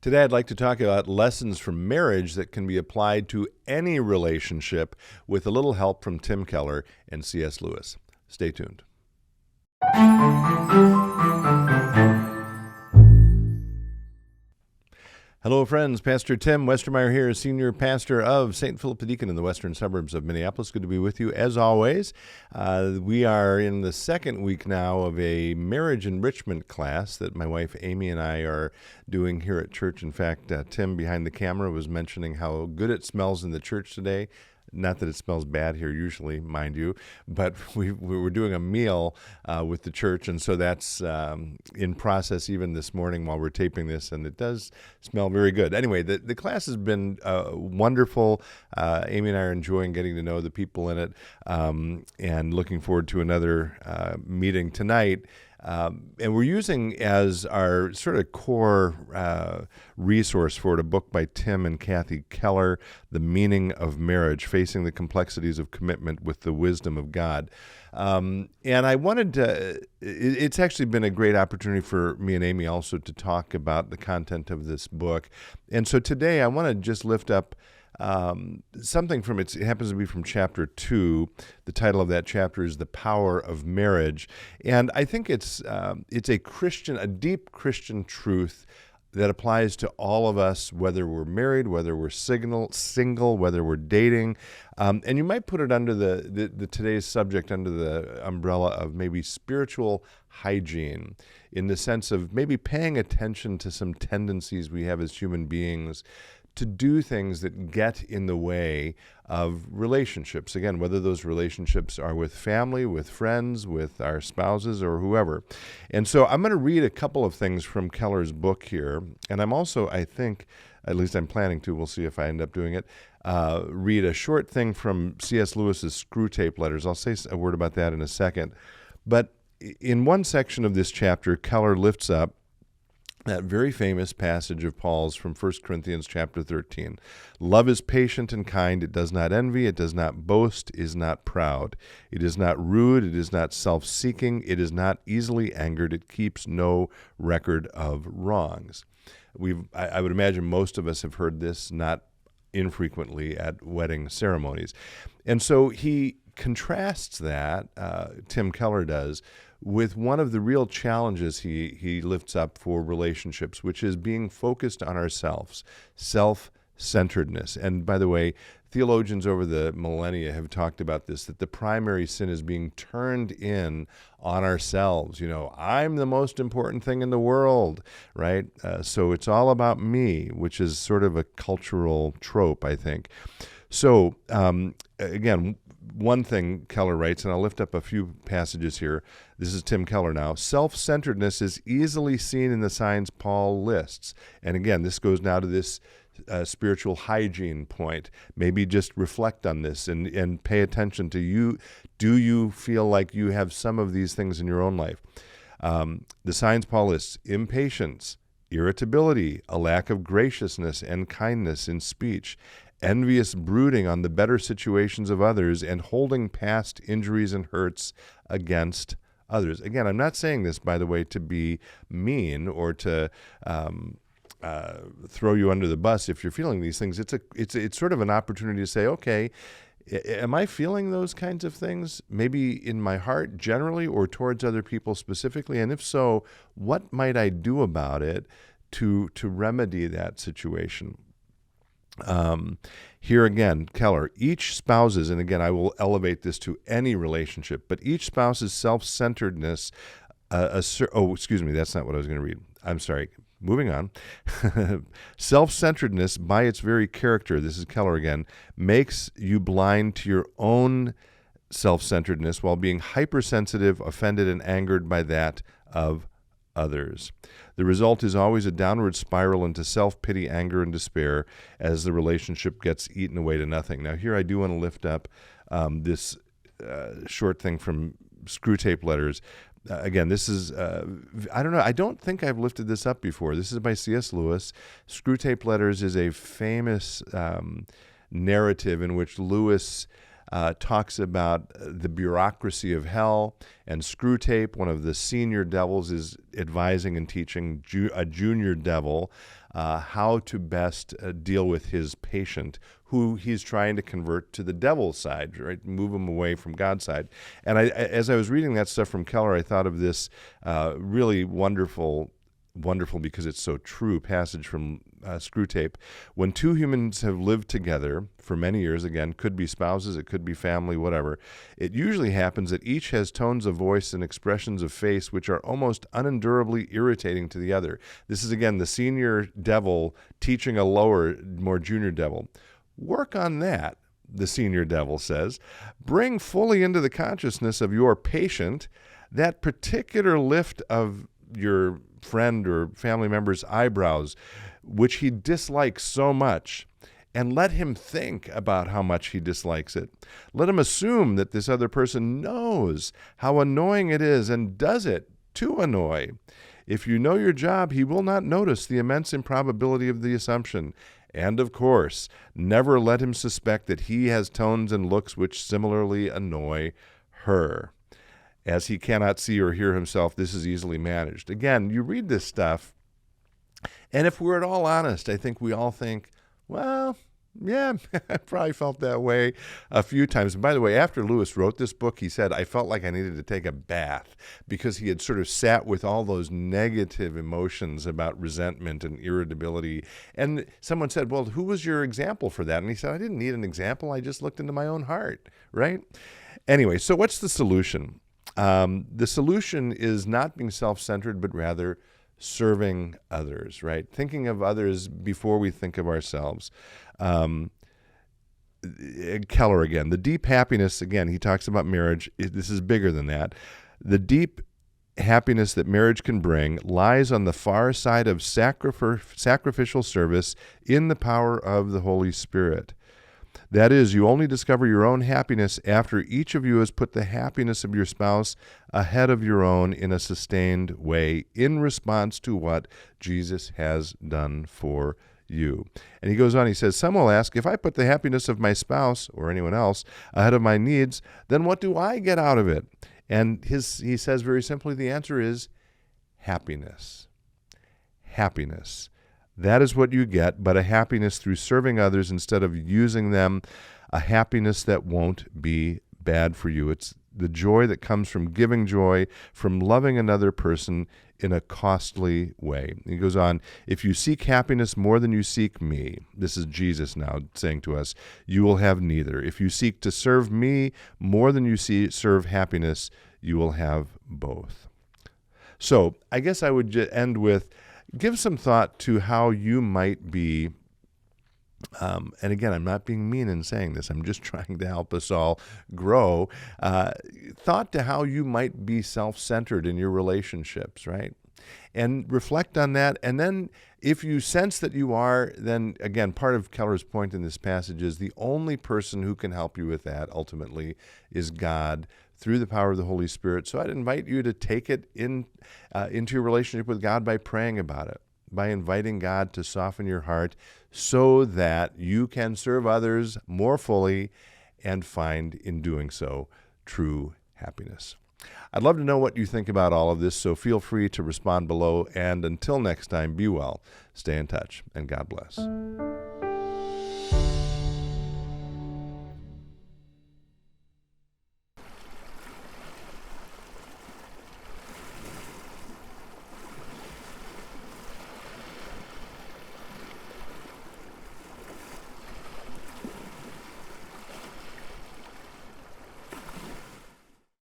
Today, I'd like to talk about lessons from marriage that can be applied to any relationship with a little help from Tim Keller and C.S. Lewis. Stay tuned. Hello, friends. Pastor Tim Westermeyer here, Senior Pastor of St. Philip the Deacon in the western suburbs of Minneapolis. Good to be with you, as always. We are in the second week now of a Marriage Enrichment class that my wife Amy and I are doing here at church. In fact, Tim behind the camera was mentioning how good it smells in the church today. Not that it smells bad here usually, mind you, but we were doing a meal with the church, and so that's in process even this morning while we're taping this, and it does smell very good. Anyway, the class has been wonderful. Amy and I are enjoying getting to know the people in it, and looking forward to another meeting tonight. And we're using as our sort of core resource for it a book by Tim and Kathy Keller, The Meaning of Marriage, Facing the Complexities of Commitment with the Wisdom of God. And I wanted to, it's actually been a great opportunity for me and Amy also to talk about the content of this book. And so today I want to just lift up something from it happens to be from chapter 2. The title of that chapter is The Power of Marriage. And I think it's a deep Christian truth that applies to all of us, whether we're married, whether we're single, whether we're dating. And you might put it under the today's subject under the umbrella of maybe spiritual hygiene, in the sense of maybe paying attention to some tendencies we have as human beings to do things that get in the way of relationships. Again, whether those relationships are with family, with friends, with our spouses, or whoever. And so I'm going to read a couple of things from Keller's book here. And I'm also, I think, at least I'm planning to, we'll see if I end up doing it, read a short thing from C.S. Lewis's Screw Tape Letters. I'll say a word about that in a second. But in one section of this chapter, Keller lifts up that very famous passage of Paul's from 1 Corinthians chapter 13. Love is patient and kind. It does not envy. It does not boast. Is not proud. It is not rude. It is not self-seeking. It is not easily angered. It keeps no record of wrongs. I would imagine most of us have heard this not infrequently at wedding ceremonies. And so he contrasts that, Tim Keller does, with one of the real challenges he lifts up for relationships, which is being focused on ourselves, self-centeredness. And by the way, theologians over the millennia have talked about this, that the primary sin is being turned in on ourselves. You know, I'm the most important thing in the world, right? So it's all about me, which is sort of a cultural trope, I think. So, again, one thing Keller writes, and I'll lift up a few passages here. This is Tim Keller now. Self-centeredness is easily seen in the signs Paul lists. And again, this goes now to this spiritual hygiene point. Maybe just reflect on this and pay attention to you. Do you feel like you have some of these things in your own life? The signs Paul lists: impatience, irritability, a lack of graciousness and kindness in speech, envious brooding on the better situations of others, and holding past injuries and hurts against others. Again, I'm not saying this, by the way, to be mean or to throw you under the bus if you're feeling these things. It's sort of an opportunity to say, okay, am I feeling those kinds of things, maybe in my heart generally or towards other people specifically? And if so, what might I do about it to remedy that situation? Here again, Keller, each spouse's, and again, I will elevate this to any relationship, but each spouse's self-centeredness, that's not what I was going to read. I'm sorry. Moving on. Self-centeredness, by its very character, this is Keller again, makes you blind to your own self-centeredness while being hypersensitive, offended, and angered by that of others. The result is always a downward spiral into self-pity, anger, and despair as the relationship gets eaten away to nothing. Now, here I do want to lift up this short thing from Screw Tape Letters. Again, this is, I don't know, I don't think I've lifted this up before. This is by C.S. Lewis. Screw Tape Letters is a famous narrative in which Lewis talks about the bureaucracy of hell, and Screw Tape, one of the senior devils, is advising and teaching a junior devil how to best deal with his patient who he's trying to convert to the devil's side, right? Move him away from God's side. And as I was reading that stuff from Keller, I thought of this really wonderful because it's so true passage from Screwtape. When two humans have lived together for many years, again, could be spouses, it could be family, whatever, it usually happens that each has tones of voice and expressions of face which are almost unendurably irritating to the other. This is, again, the senior devil teaching a lower, more junior devil. Work on that, the senior devil says. Bring fully into the consciousness of your patient that particular lift of your friend or family member's eyebrows, which he dislikes so much, and let him think about how much he dislikes it. Let him assume that this other person knows how annoying it is and does it to annoy. If you know your job, he will not notice the immense improbability of the assumption. And, of course, never let him suspect that he has tones and looks which similarly annoy her. As he cannot see or hear himself, this is easily managed. Again, you read this stuff, and if we're at all honest, I think we all think, well, yeah, I probably felt that way a few times. And by the way, after Lewis wrote this book, he said, I felt like I needed to take a bath because he had sort of sat with all those negative emotions about resentment and irritability. And someone said, well, who was your example for that? And he said, I didn't need an example. I just looked into my own heart, right? Anyway, so what's the solution? The solution is not being self-centered, but rather serving others, right? Thinking of others before we think of ourselves. Keller again, the deep happiness, again, he talks about marriage. This is bigger than that. The deep happiness that marriage can bring lies on the far side of sacrificial service in the power of the Holy Spirit. That is, you only discover your own happiness after each of you has put the happiness of your spouse ahead of your own in a sustained way in response to what Jesus has done for you. And he goes on, he says, some will ask, if I put the happiness of my spouse or anyone else ahead of my needs, then what do I get out of it? And he says very simply, the answer is happiness. Happiness. That is what you get, but a happiness through serving others instead of using them, a happiness that won't be bad for you. It's the joy that comes from giving joy, from loving another person in a costly way. He goes on, if you seek happiness more than you seek me, this is Jesus now saying to us, you will have neither. If you seek to serve me more than you serve happiness, you will have both. So I guess I would end with, give some thought to how you might be, and again, I'm not being mean in saying this, I'm just trying to help us all grow, thought to how you might be self-centered in your relationships, right? And reflect on that, and then if you sense that you are, then again, part of Keller's point in this passage is the only person who can help you with that ultimately is God, through the power of the Holy Spirit. So I'd invite you to take it into your relationship with God by praying about it, by inviting God to soften your heart so that you can serve others more fully and find in doing so true happiness. I'd love to know what you think about all of this, so feel free to respond below. And until next time, be well, stay in touch, and God bless.